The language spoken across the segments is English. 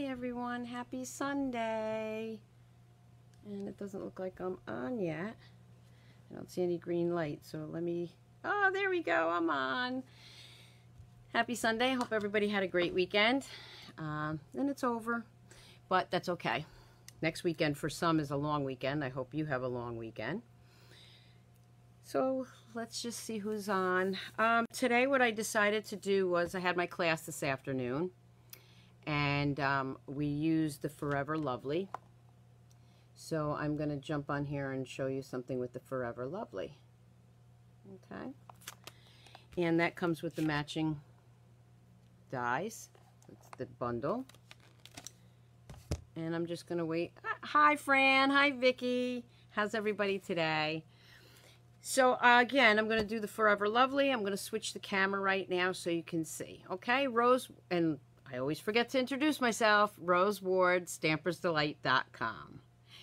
everyone, happy Sunday. And it doesn't look like I'm on yet. I don't see any green light, so let me, oh, there we go, I'm on. Happy Sunday. I hope everybody had a great weekend. And it's over, but that's okay. Next weekend for some is a long weekend. I hope you have a long weekend. So let's just see who's on. Today what I decided to do was I had my class this afternoon, and we used the Forever Lovely. So I'm going to jump on here and show you something with the Forever Lovely. Okay. And that comes with the matching dies. That's the bundle. And I'm just going to wait. Hi, Fran. Hi, Vicky. How's everybody today? So, again, I'm going to do the Forever Lovely. I'm going to switch the camera right now so you can see. Okay, Rose, and I always forget to introduce myself, Rose Ward, StampersDelight.com.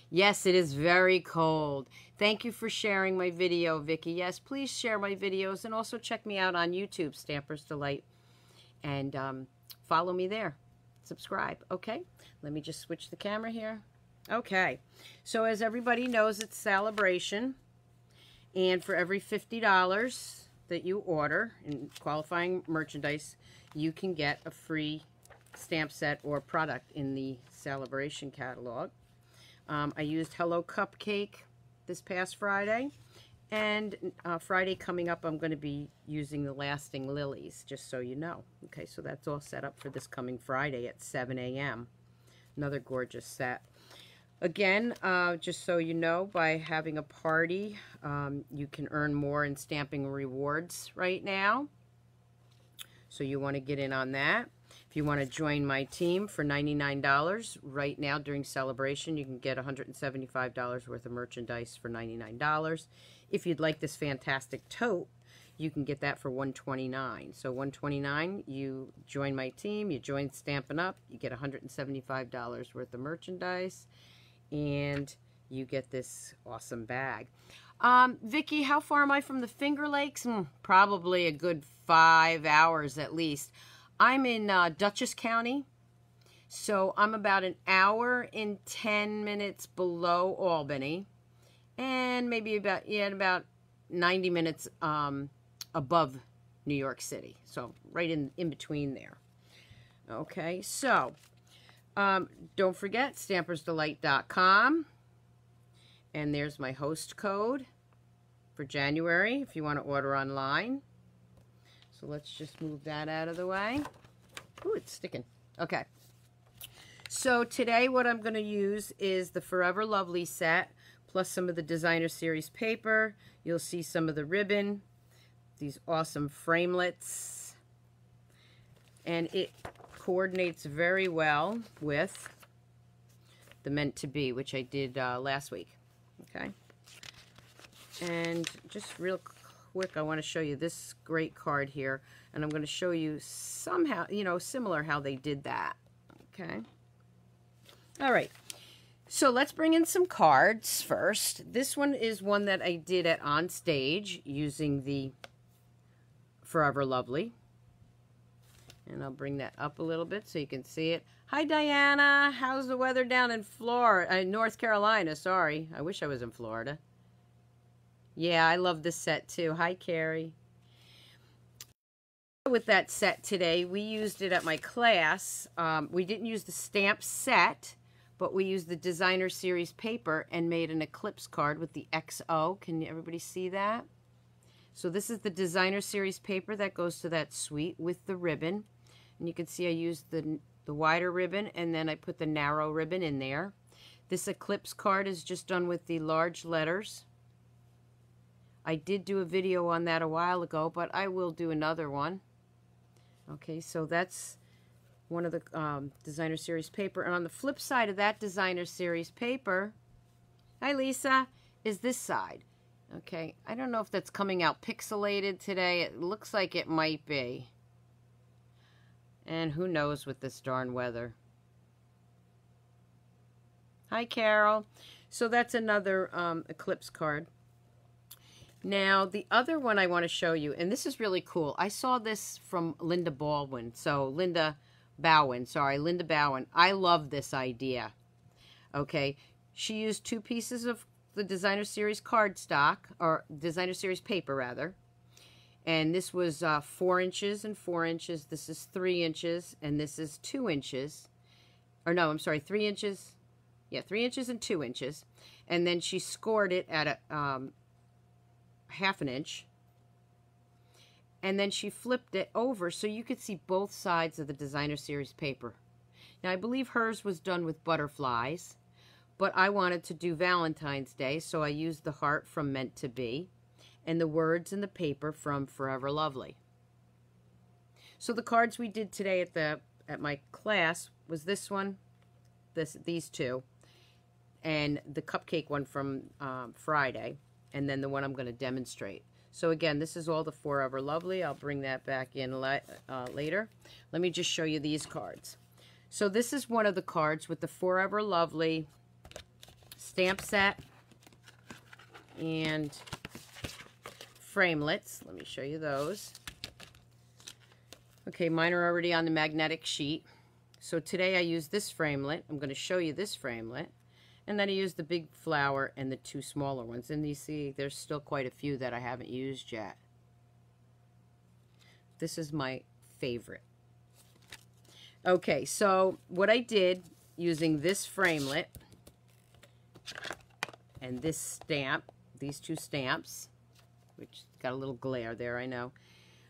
Yes, it is very cold. Thank you for sharing my video, Vicky. Yes, please share my videos, and also check me out on YouTube, Stampers Delight, and follow me there. Subscribe, okay? Let me just switch the camera here. Okay, so as everybody knows, it's Celebration. And for every $50 that you order in qualifying merchandise, you can get a free stamp set or product in the Celebration catalog. I used Hello Cupcake this past Friday. And Friday coming up, I'm going to be using the Lasting Lilies, just so you know. Okay, so that's all set up for this coming Friday at 7 a.m. Another gorgeous set. Again, just so you know, by having a party, you can earn more in stamping rewards right now. So you want to get in on that. If you want to join my team for $99 right now during Celebration, you can get $175 worth of merchandise for $99. If you'd like this fantastic tote, you can get that for $129. So $129, you join my team, you join Stampin' Up, you get $175 worth of merchandise, and you get this awesome bag. Vicky, how far am I from the Finger Lakes? Probably a good 5 hours at least. I'm in Dutchess County, so I'm about an hour and 10 minutes below Albany, and maybe about 90 minutes above New York City. So right in between there. Okay, so don't forget StampersDelight.com, and there's my host code for January if you want to order online. So let's just move that out of the way. Ooh, it's sticking. Okay. So today what I'm going to use is the Forever Lovely set, plus some of the Designer Series paper. You'll see some of the ribbon, these awesome framelits, and it coordinates very well with the Meant to Be, which I did last week. Okay. And just real quick, I want to show you this great card here, and I'm going to show you somehow, similar how they did that. Okay. All right. So let's bring in some cards first. This one is one that I did at On Stage using the Forever Lovely. And I'll bring that up a little bit so you can see it. Hi, Diana. How's the weather down in Florida? North Carolina, sorry. I wish I was in Florida. Yeah, I love this set too. Hi, Carrie. With that set today, we used it at my class. We didn't use the stamp set, but we used the Designer Series paper and made an eclipse card with the XO. Can everybody see that? So this is the Designer Series paper that goes to that suite with the ribbon. And you can see I used the wider ribbon, and then I put the narrow ribbon in there. This eclipse card is just done with the large letters. I did do a video on that a while ago, but I will do another one. Okay, so that's one of the Designer Series paper. And on the flip side of that Designer Series paper, hi Lisa, is this side. Okay, I don't know if that's coming out pixelated today. It looks like it might be. And who knows with this darn weather. Hi Carol. So that's another eclipse card. Now, the other one I want to show you, and this is really cool. I saw this from Linda Baldwin. So, Linda Bowen. Sorry, Linda Bowen. I love this idea. Okay, she used 2 pieces of the Designer Series cardstock, or Designer Series paper, rather. And this was 4 inches and 4 inches. This is 3 inches, and this is 2 inches. Or no, I'm sorry, 3 inches. Yeah, 3 inches and 2 inches. And then she scored it at a half an inch. And then she flipped it over so you could see both sides of the Designer Series paper. Now, I believe hers was done with butterflies, but I wanted to do Valentine's Day, so I used the heart from Meant to Be and the words in the paper from Forever Lovely. So the cards we did today at my class was this one, these 2, and the cupcake one from Friday, and then the one I'm going to demonstrate. So again, this is all the Forever Lovely. I'll bring that back in later. Let me just show you these cards. So this is one of the cards with the Forever Lovely stamp set and framelets. Let me show you those. Okay, mine are already on the magnetic sheet. So today I use this framelit. I'm going to show you this framelit. And then I use the big flower and the 2 smaller ones. And you see there's still quite a few that I haven't used yet. This is my favorite. Okay, so what I did using this framelit and this stamp, these 2 stamps, which got a little glare there, I know.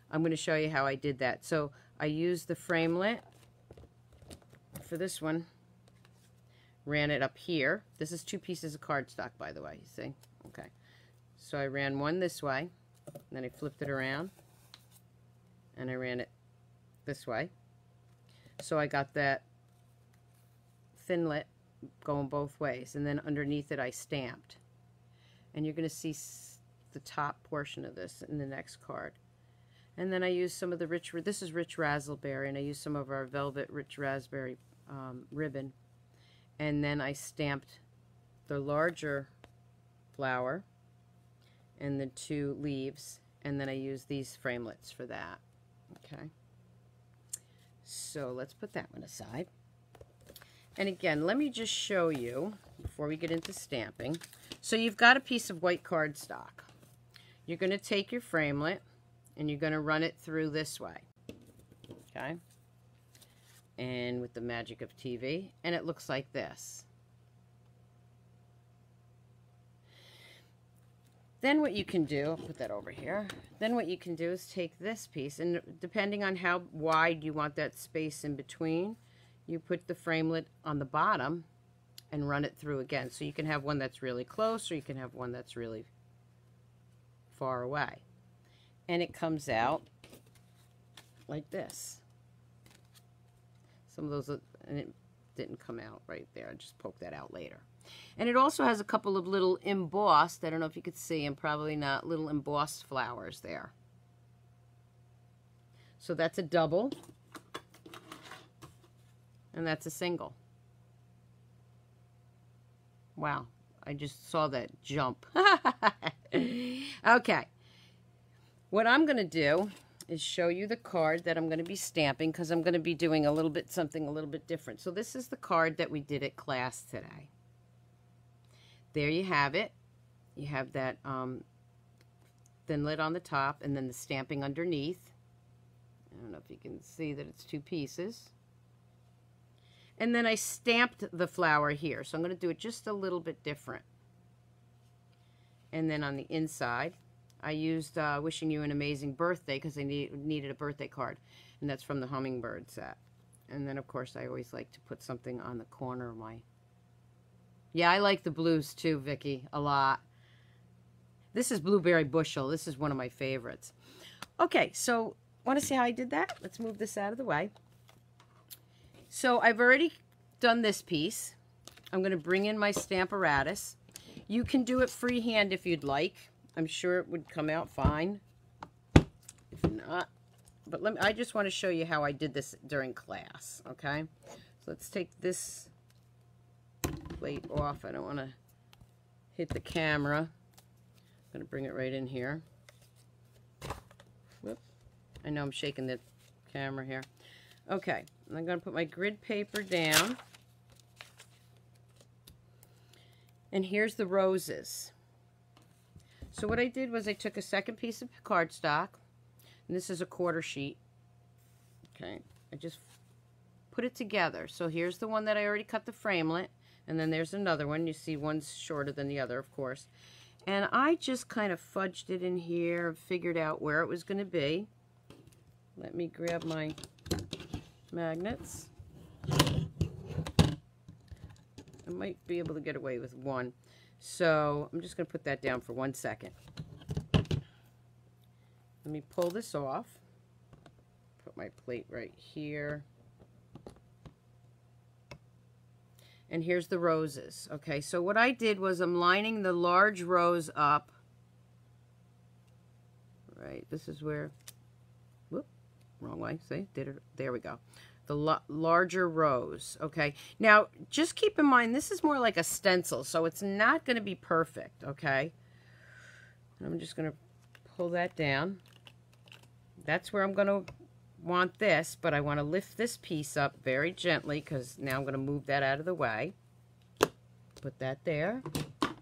I'm going to show you how I did that. So I used the framelit for this one. Ran it up here. This is 2 pieces of cardstock, by the way, you see? Okay. So I ran one this way, and then I flipped it around, and I ran it this way. So I got that thinlet going both ways, and then underneath it I stamped. And you're going to see the top portion of this in the next card. And then I used some of the this is Rich Razzleberry, and I used some of our Velvet Rich Raspberry ribbon. And then I stamped the larger flower and the 2 leaves, and then I used these framelits for that. Okay. So let's put that one aside. And again, let me just show you before we get into stamping. So you've got a piece of white cardstock. You're going to take your framelit and you're going to run it through this way. Okay. And with the magic of TV, and it looks like this. Then what you can do, I'll put that over here, then what you can do is take this piece, and depending on how wide you want that space in between, you put the framelit on the bottom and run it through again. So you can have one that's really close, or you can have one that's really far away. And it comes out like this. Some of those, and it didn't come out right there. I just poked that out later. And it also has a couple of little embossed, I don't know if you could see them, probably not, little embossed flowers there. So that's a double. And that's a single. Wow, I just saw that jump. Okay. What I'm going to do is show you the card that I'm going to be stamping, because I'm going to be doing something a little bit different. So this is the card that we did at class today. There you have it. You have that thinlet on the top and then the stamping underneath. I don't know if you can see that it's 2 pieces. And then I stamped the flower here. So I'm going to do it just a little bit different. And then on the inside, I used Wishing You an Amazing Birthday, because I needed a birthday card. And that's from the Hummingbird set. And then, of course, I always like to put something on the corner of my... Yeah, I like the blues too, Vicki, a lot. This is Blueberry Bushel. This is one of my favorites. Okay, so want to see how I did that? Let's move this out of the way. So I've already done this piece. I'm going to bring in my Stamparatus. You can do it freehand if you'd like. I'm sure it would come out fine. If not, but I just want to show you how I did this during class, okay? So let's take this plate off. I don't want to hit the camera. I'm going to bring it right in here. Whoop. I know I'm shaking the camera here. Okay, I'm going to put my grid paper down. And here's the roses. So what I did was I took a second piece of cardstock, and this is a quarter sheet. Okay, I just put it together. So here's the one that I already cut the framelit, and then there's another one. You see one's shorter than the other, of course. And I just kind of fudged it in here, figured out where it was going to be. Let me grab my magnets. I might be able to get away with one. So I'm just going to put that down for 1 second. Let me pull this off. Put my plate right here. And here's the roses. Okay, so what I did was I'm lining the large rose up. Right, this is where, whoop, wrong way, see, did it, there we go. The larger rose, okay? Now, just keep in mind, this is more like a stencil, so it's not going to be perfect, okay? I'm just going to pull that down. That's where I'm going to want this, but I want to lift this piece up very gently because now I'm going to move that out of the way. Put that there. I'm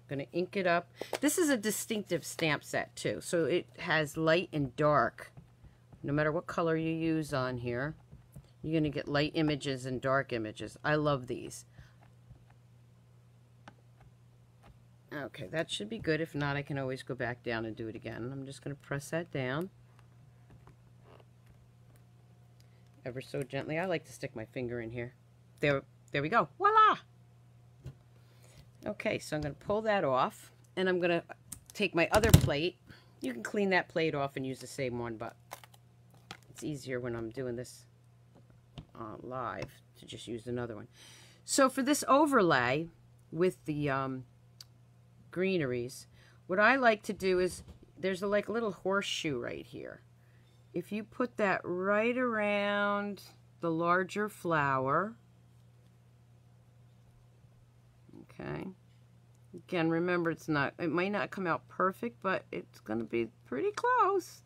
going to ink it up. This is a distinctive stamp set too, so it has light and dark. No matter what color you use on here, you're going to get light images and dark images. I love these. Okay, that should be good. If not, I can always go back down and do it again. I'm just going to press that down. Ever so gently. I like to stick my finger in here. There we go. Voila! Okay, so I'm going to pull that off, and I'm going to take my other plate. You can clean that plate off and use the same one, but it's easier when I'm doing this live to just use another one. So for this overlay with the greeneries, what I like to do is there's a little horseshoe right here. If you put that right around the larger flower, okay. Again, remember it might not come out perfect, but it's going to be pretty close.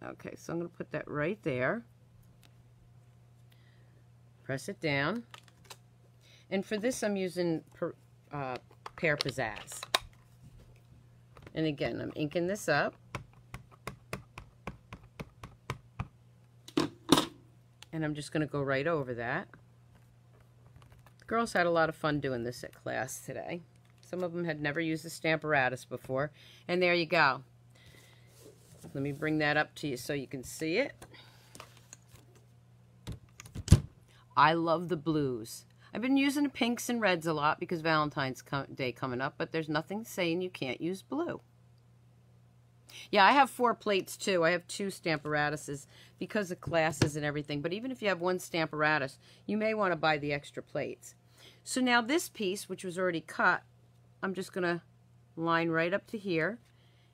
Okay, so I'm going to put that right there. Press it down. And for this, I'm using Pear Pizzazz. And again, I'm inking this up. And I'm just going to go right over that. The girls had a lot of fun doing this at class today. Some of them had never used the Stamparatus before. And there you go. Let me bring that up to you so you can see it. I love the blues. I've been using the pinks and reds a lot because Valentine's Day coming up, but there's nothing saying you can't use blue. Yeah, I have 4 plates too. I have 2 Stamparatuses because of classes and everything. But even if you have 1 Stamparatus, you may want to buy the extra plates. So now this piece, which was already cut, I'm just going to line right up to here.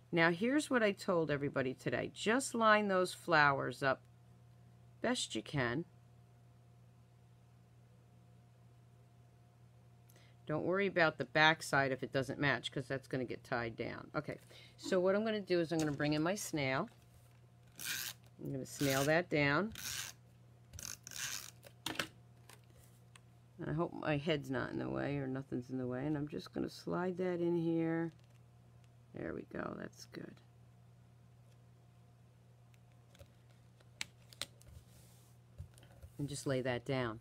Now here's what I told everybody today. Just line those flowers up best you can. Don't worry about the back side if it doesn't match, because that's going to get tied down. Okay, so what I'm going to do is I'm going to bring in my snail. I'm going to snail that down. And I hope my head's not in the way or nothing's in the way. And I'm just going to slide that in here. There we go. That's good. And just lay that down.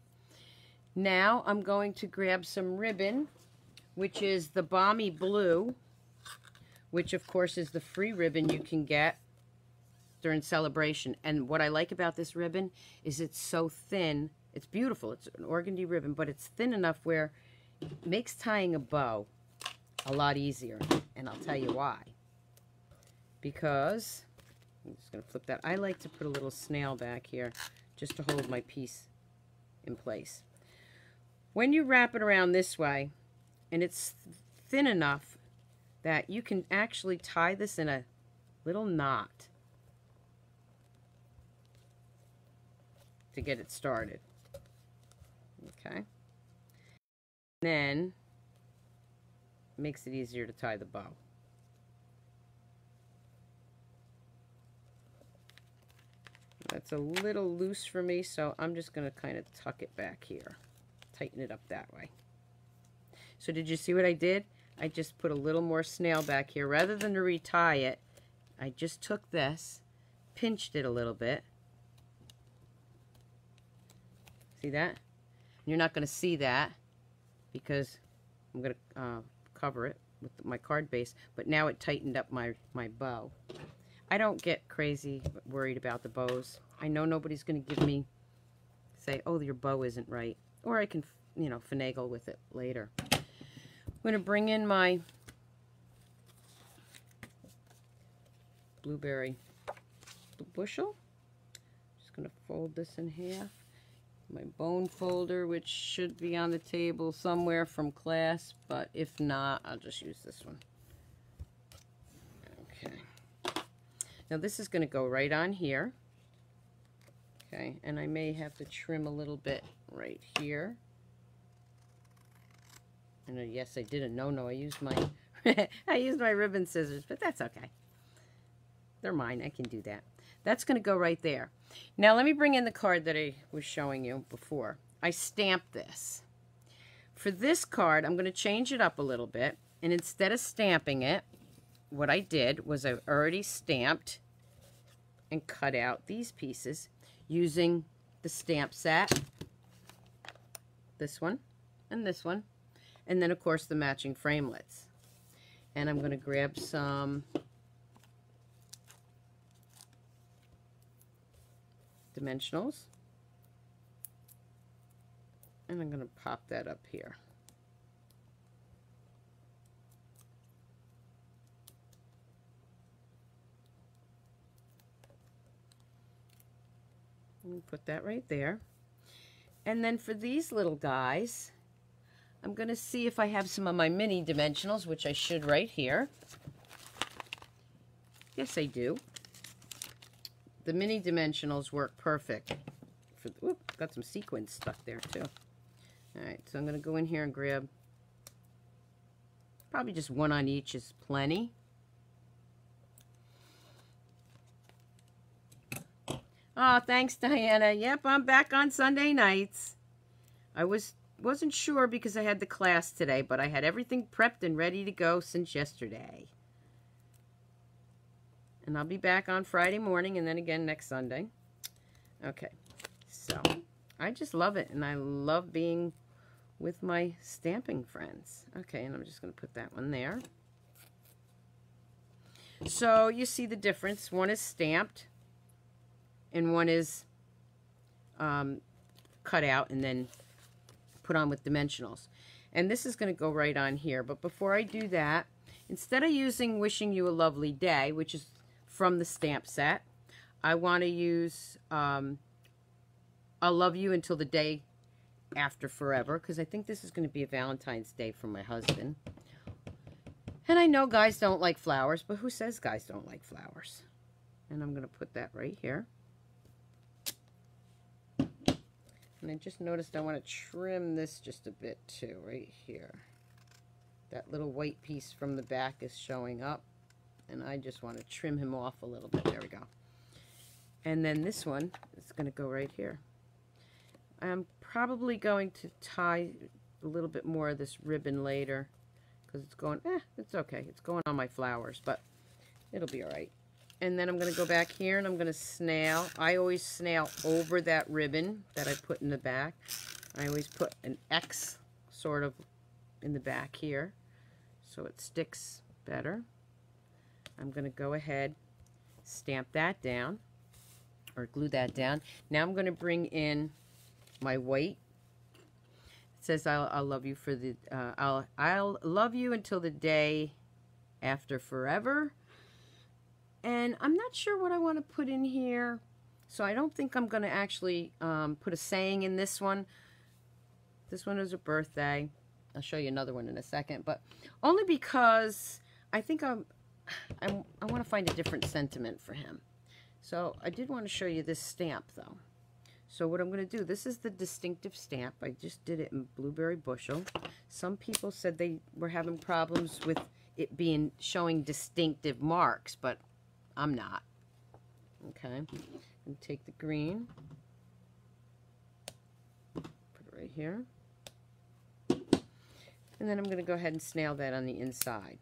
Now I'm going to grab some ribbon, which is the Balmy Blue, which of course is the free ribbon you can get during celebration. And what I like about this ribbon is it's so thin. It's beautiful. It's an organdy ribbon, but it's thin enough where it makes tying a bow a lot easier. And I'll tell you why. Because, I'm just going to flip that. I like to put a little snail back here just to hold my piece in place. When you wrap it around this way, and it's thin enough that you can actually tie this in a little knot to get it started. Okay? Then, it makes it easier to tie the bow. That's a little loose for me, so I'm just going to kind of tuck it back here. Tighten it up that way. So did you see what I did? I just put a little more snail back here. Rather than to retie it, I just took this, pinched it a little bit. See that? You're not going to see that because I'm going to cover it with my card base, but now it tightened up my bow. I don't get crazy worried about the bows. I know nobody's going to give me, say, oh, your bow isn't right. Or I can, you know, finagle with it later. I'm going to bring in my blueberry bushel. Just going to fold this in half. My bone folder, which should be on the table somewhere from class, but if not, I'll just use this one. Okay. Now this is going to go right on here. Okay, and I may have to trim a little bit right here. And yes, I did a no-no. I used my I used my ribbon scissors, but that's okay. They're mine. I can do that. That's going to go right there. Now let me bring in the card that I was showing you before. I stamped this. For this card, I'm going to change it up a little bit. And instead of stamping it, what I did was I already stamped and cut out these pieces using the stamp set. This one and this one. And then, of course, the matching framelits. And I'm going to grab some dimensionals. And I'm going to pop that up here. And put that right there. And then for these little guys, I'm going to see if I have some of my mini dimensionals, which I should right here. Yes, I do. The mini dimensionals work perfect. Got some sequins stuck there too. Alright, so I'm going to go in here and grab probably just one on each is plenty. Oh, thanks, Diana. Yep, I'm back on Sunday nights. I wasn't sure because I had the class today, but I had everything prepped and ready to go since yesterday. And I'll be back on Friday morning and then again next Sunday. Okay, so I just love it, and I love being with my stamping friends. Okay, and I'm just going to put that one there. So you see the difference. One is stamped, and one is cut out and then put on with dimensionals. And this is going to go right on here. But before I do that, instead of using Wishing You a Lovely Day, which is from the stamp set, I want to use I'll Love You Until the Day After Forever, because I think this is going to be a Valentine's Day for my husband. And I know guys don't like flowers, but who says guys don't like flowers? And I'm going to put that right here. And I just noticed I want to trim this just a bit too, right here. That little white piece from the back is showing up, and I just want to trim him off a little bit. There we go. And then this one is going to go right here. I'm probably going to tie a little bit more of this ribbon later, because it's going, it's okay. It's going on my flowers, but it'll be all right. And then I'm going to go back here and I'm going to snail. I always snail over that ribbon that I put in the back. I always put an X sort of in the back here so it sticks better. I'm going to go ahead, stamp that down, or glue that down. Now I'm going to bring in my white. It says I'll love you for the I'll love you until the day after forever. And I'm not sure what I want to put in here, so I don't think I'm going to actually put a saying in this one. This one is a birthday. I'll show you another one in a second, but only because I think I want to find a different sentiment for him. So I did want to show you this stamp, though. So what I'm going to do, this is the distinctive stamp. I just did it in Blueberry Bushel. Some people said they were having problems with it showing distinctive marks, but I'm not. Okay. And take the green, put it right here. And then I'm going to go ahead and snail that on the inside.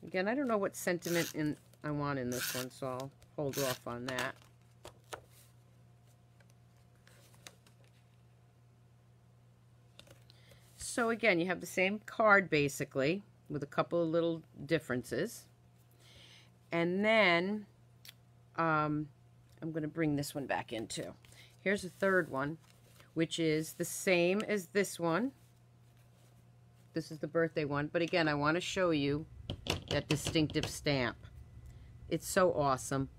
Again, I don't know what sentiment I want in this one, so I'll hold off on that. So again, you have the same card basically, with a couple of little differences. And then I'm going to bring this one back in too. Here's a third one, which is the same as this one. This is the birthday one, but again, I want to show you that distinctive stamp. It's so awesome.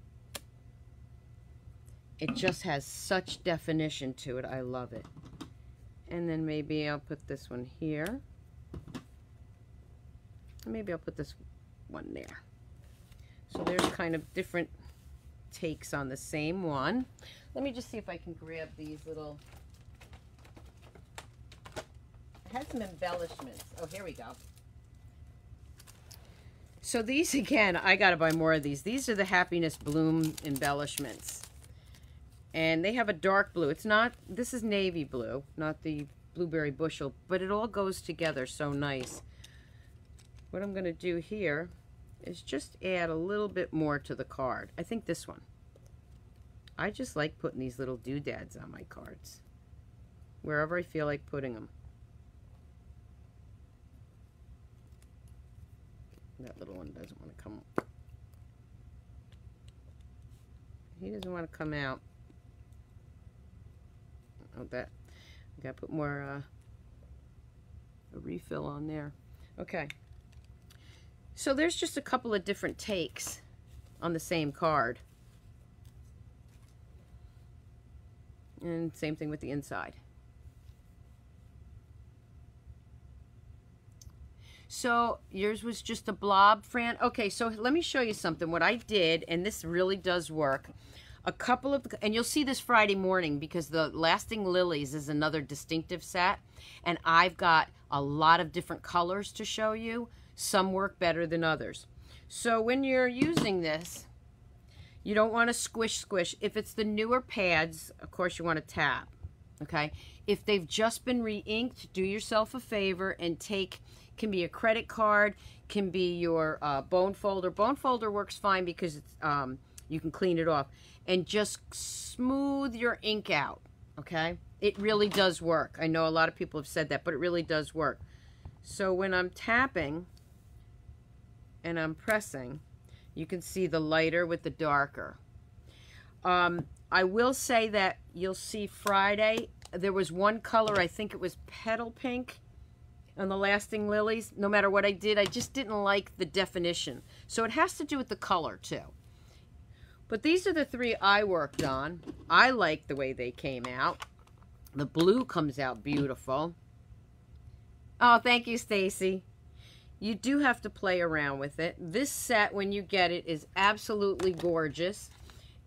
It just has such definition to it. I love it. And then maybe I'll put this one here. Maybe I'll put this one there. So there's kind of different takes on the same one. Let me just see if I can grab these little... It has some embellishments. Oh, here we go. So these, again, I got to buy more of these. These are the Happiness Bloom embellishments. And they have a dark blue. It's not, this is navy blue, not the blueberry bushel, but it all goes together so nice. What I'm going to do here is just add a little bit more to the card. I think this one. I just like putting these little doodads on my cards, wherever I feel like putting them. That little one doesn't want to come. He doesn't want to come out. Oh, that. I got to put more a refill on there. Okay. So there's just a couple of different takes on the same card. And same thing with the inside. So yours was just a blob, Fran? Okay, so let me show you something. What I did, and this really does work. A couple of, and you'll see this Friday morning because the Lasting Lilies is another distinctive set. And I've got a lot of different colors to show you. Some work better than others. So when you're using this, you don't want to squish, squish. If it's the newer pads, of course you want to tap, okay? If they've just been re-inked, do yourself a favor and take, can be a credit card, can be your bone folder. Bone folder works fine because it's, you can clean it off. And just smooth your ink out, okay? It really does work. I know a lot of people have said that, but it really does work. So when I'm tapping and I'm pressing, you can see the lighter with the darker. I will say that you'll see Friday, there was one color, I think it was petal pink on the Lasting Lilies. No matter what I did, I just didn't like the definition. So it has to do with the color too. But these are the three I worked on. I like the way they came out. The blue comes out beautiful. Oh, thank you, Stacy. You do have to play around with it. This set, when you get it, is absolutely gorgeous.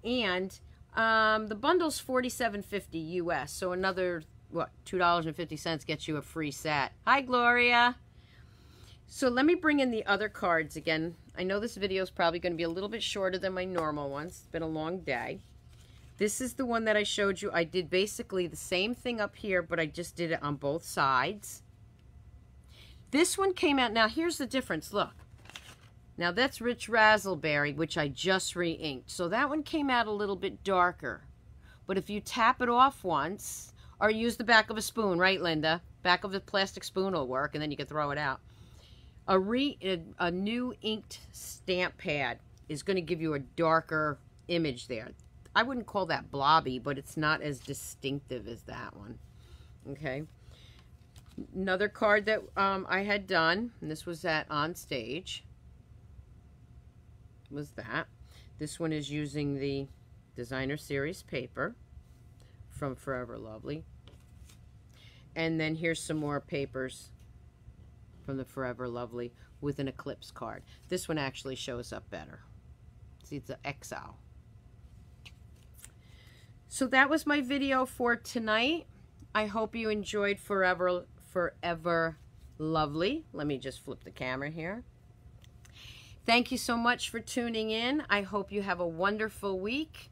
And the bundle's $47.50 US. So another, what, $2.50 gets you a free set. Hi, Gloria. So let me bring in the other cards again. I know this video is probably going to be a little bit shorter than my normal ones. It's been a long day. This is the one that I showed you. I did basically the same thing up here, but I just did it on both sides. This one came out. Now, here's the difference. Look. Now, that's Rich Razzleberry, which I just re-inked. So that one came out a little bit darker. But if you tap it off once, or use the back of a spoon, right, Linda? Back of the plastic spoon will work, and then you can throw it out. A new inked stamp pad is going to give you a darker image there. I wouldn't call that blobby, but it's not as distinctive as that one. Okay. Another card that I had done, and this was at On Stage, was that. This one is using the Designer Series paper from Forever Lovely. And then here's some more papers from the Forever Lovely with an eclipse card. This one actually shows up better. See, it's an XL. So that was my video for tonight. I hope you enjoyed Forever Lovely. Let me just flip the camera here. Thank you so much for tuning in. I hope you have a wonderful week.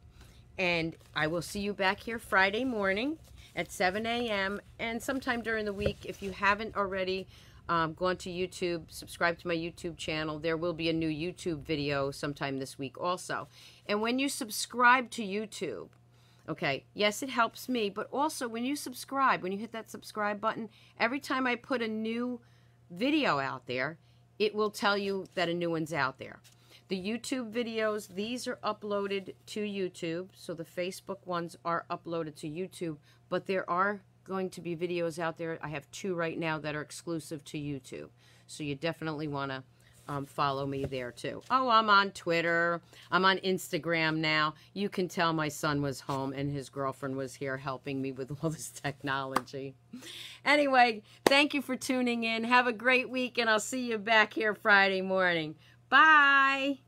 And I will see you back here Friday morning at 7 a.m. and sometime during the week. If you haven't already gone to YouTube, subscribe to my YouTube channel. There will be a new YouTube video sometime this week also. And when you subscribe to YouTube, okay, yes, it helps me, but also when you subscribe, when you hit that subscribe button, every time I put a new video out there, it will tell you that a new one's out there. The YouTube videos, these are uploaded to YouTube, so the Facebook ones are uploaded to YouTube, but there are going to be videos out there. I have 2 right now that are exclusive to YouTube, so you definitely want to follow me there too. Oh, I'm on Twitter. I'm on Instagram now. You can tell my son was home and his girlfriend was here helping me with all this technology. Anyway, thank you for tuning in. Have a great week, and I'll see you back here Friday morning. Bye.